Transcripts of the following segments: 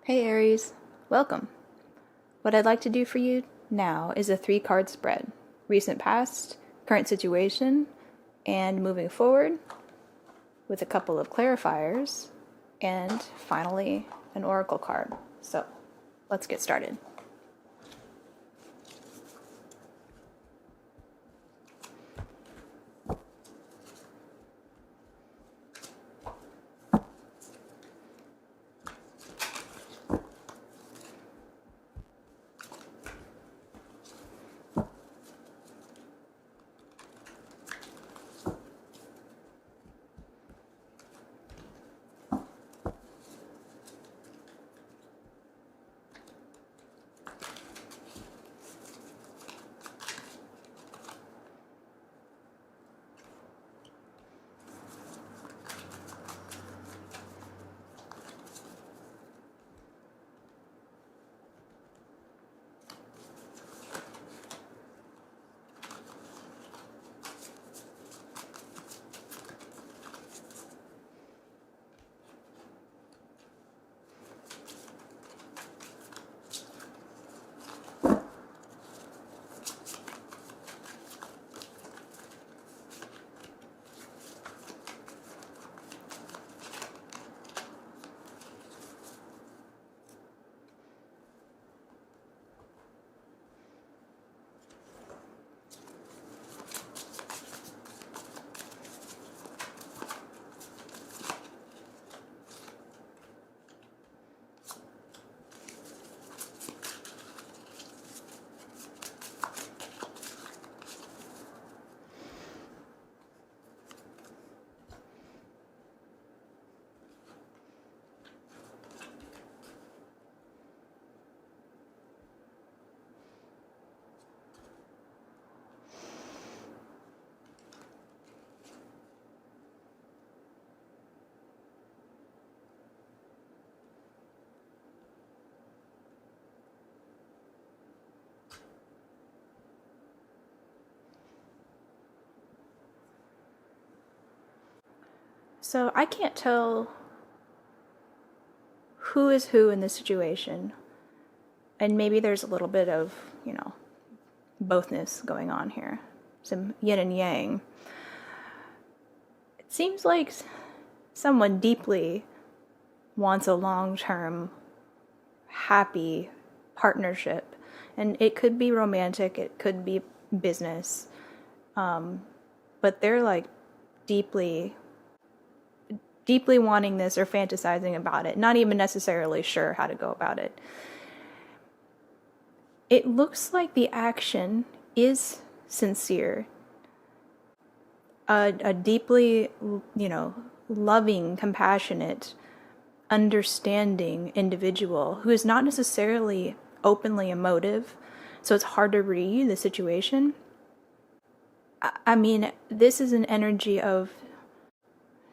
Hey Aries, welcome. What I'd like to do for you now is a 3-card spread. Recent past, current situation, and moving forward with a couple of clarifiers, and finally an oracle card. So let's get started. So I can't tell who is who in this situation, and maybe there's a little bit of, bothness going on here, some yin and yang. It seems like someone deeply wants a long-term, happy partnership, and it could be romantic, it could be business, but they're like deeply wanting this or fantasizing about it, not even necessarily sure how to go about it. It looks like the action is sincere. A deeply, loving, compassionate, understanding individual who is not necessarily openly emotive, so it's hard to read the situation. I mean, this is an energy of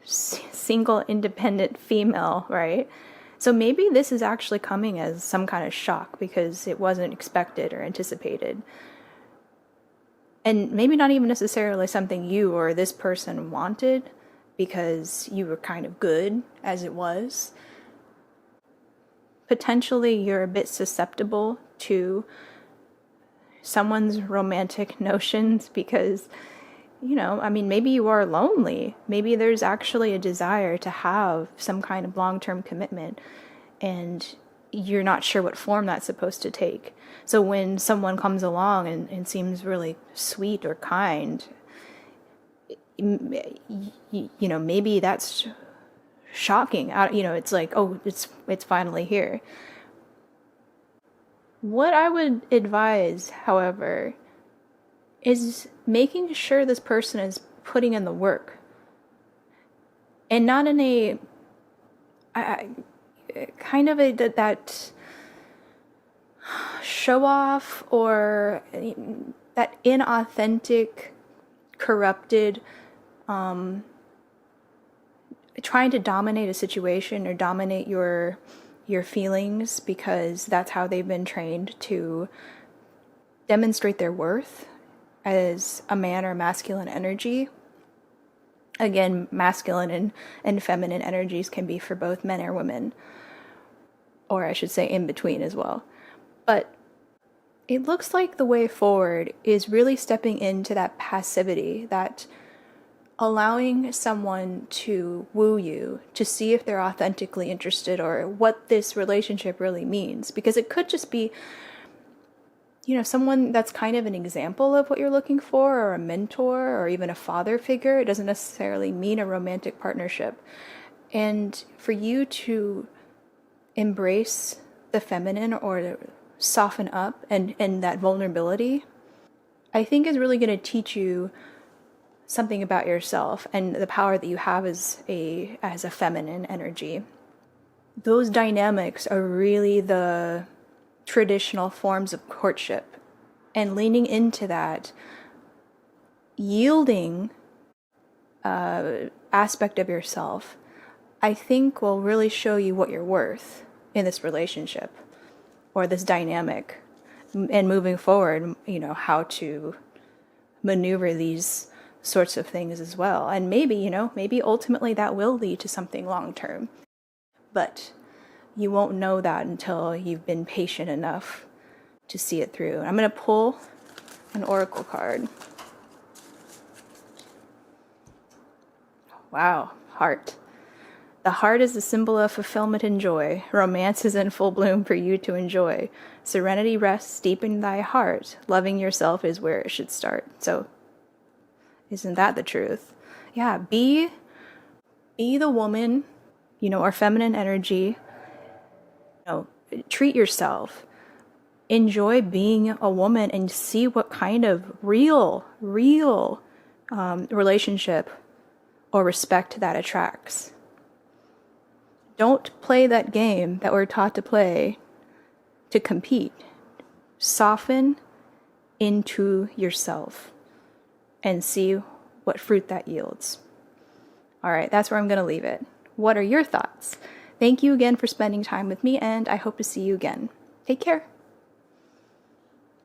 single independent female, right? So maybe this is actually coming as some kind of shock because it wasn't expected or anticipated. And maybe not even necessarily something you or this person wanted because you were kind of good as it was. Potentially you're a bit susceptible to someone's romantic notions because maybe you are lonely. Maybe there's actually a desire to have some kind of long-term commitment and you're not sure what form that's supposed to take. So when someone comes along and seems really sweet or kind, maybe that's shocking. It's like, oh, it's finally here. What I would advise, however, is making sure this person is putting in the work and not in a kind of that show off or that inauthentic, corrupted, trying to dominate a situation or dominate your feelings because that's how they've been trained to demonstrate their worth as a man or masculine energy. Again, masculine and feminine energies can be for both men or women. or I should say in between as well. But it looks like the way forward is really stepping into that passivity, that allowing someone to woo you, to see if they're authentically interested or what this relationship really means. Because it could just be, someone that's kind of an example of what you're looking for, or a mentor, or even a father figure. It doesn't necessarily mean a romantic partnership. And for you to embrace the feminine or soften up and that vulnerability, I think is really going to teach you something about yourself and the power that you have as a feminine energy. Those dynamics are really the traditional forms of courtship, and leaning into that, yielding aspect of yourself, I think will really show you what you're worth in this relationship or this dynamic, and moving forward, how to maneuver these sorts of things as well. And maybe ultimately that will lead to something long term. But you won't know that until you've been patient enough to see it through. I'm going to pull an oracle card. Wow, heart. The heart is the symbol of fulfillment and joy. Romance is in full bloom for you to enjoy. Serenity rests deep in thy heart. Loving yourself is where it should start. So, isn't that the truth? Yeah, be the woman, our feminine energy. Treat yourself. Enjoy being a woman and see what kind of real relationship or respect that attracts. Don't play that game that we're taught to play to compete. Soften into yourself and see what fruit that yields. All right, that's where I'm going to leave it. What are your thoughts? Thank you again for spending time with me, and I hope to see you again. Take care.